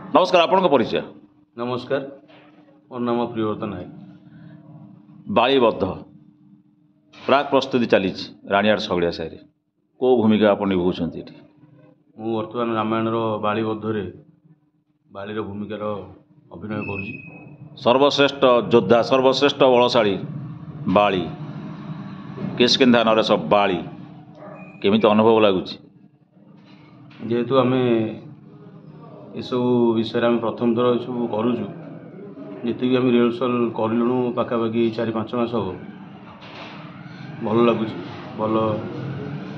नमस्कार आपन परिचय। नमस्कार मोर नाम प्रियवर्तन नायक। बालीबद्ध प्राक प्रस्तुति चली राणीहाट सगड़िया साहि को भूमिका आप निभाऊँच? मु वर्तमान रामायण बालीबद्ध बालीर भूमिकार अभिनय करुँच। सर्वश्रेष्ठ योद्धा सर्वश्रेष्ठ बलशाली बाली किष्किंधा नरेश बाली केमी अनुभव लगुच? जेहेतु आम यसबू विषय आम प्रथम थर सब करुचु जी आम रिहर्सल करूँ पाखापाखि 4-5 मास हम भल लगुच भल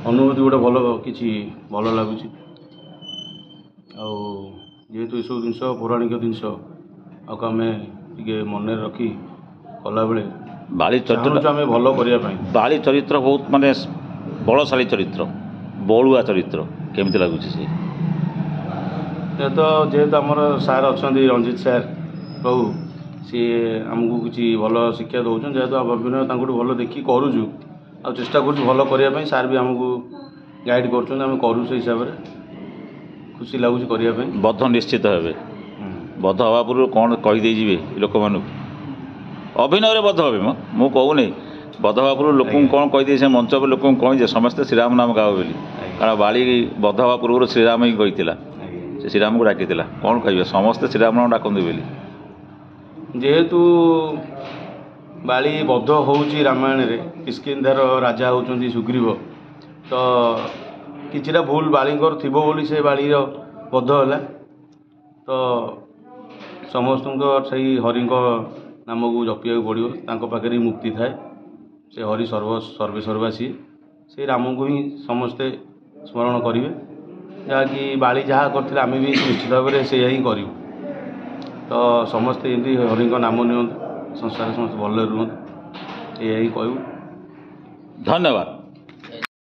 अनुभूति गोटे भल कि भल लगुच। जेहेतु ये सब जिनस पौराणिक जिनस आम टे मन रखी कला बेले बाली चरित्र आम भल करने बाली चरित्र बहुत माने बलशाली चरित्र बलुआ चरित्र केमती लगुच? तो जेहेतु आमर सार अच्छा रंजित सार प्रभु सी आमको किसी भल शिक्षा दौरान जेहेतु अभिनय भल देखिए करुचु आ चेष्टा करुँ भल करने सार भी आमको गाइड करूँ से हिसाब से खुशी लगुच करने। बद्ध निश्चित हे बद्ध हवा पूर्व कौन कहीदे लोक मान अभिनय बद्ध हे मु कहूनी बद्ध हवा पूर्व लोक कौन कहीदे से मंच पर लोक कहे समस्ते श्रीराम नाम गाओ बोली कारण बाली बद्ध हवा पूर्व श्रीराम ही कही से श्रीराम को डाकी कौन कहे समस्ते श्रीराम नाम डाकते बोली जेहेतु बाली बद्ध होउची रामायण रे किष्किंधार राजा होउचंदी सुग्रीव तो किछिटा भूल बालींकर थिबो बोली से बालीर बद्ध होला तो समस्त सही हरि नाम को जपिया पड़ो तांको पाखे ही मुक्ति थाए से हरि सर्वे सर्वासी से राम को ही समस्ते स्मरण करेंगे जहाँकि बाली जहाँ करते आम भी निश्चित भाव में से ही करूँ तो समस्ते एमती हरि नाम नि संसार समस्त भल रुहत यही कहूँ। धन्यवाद।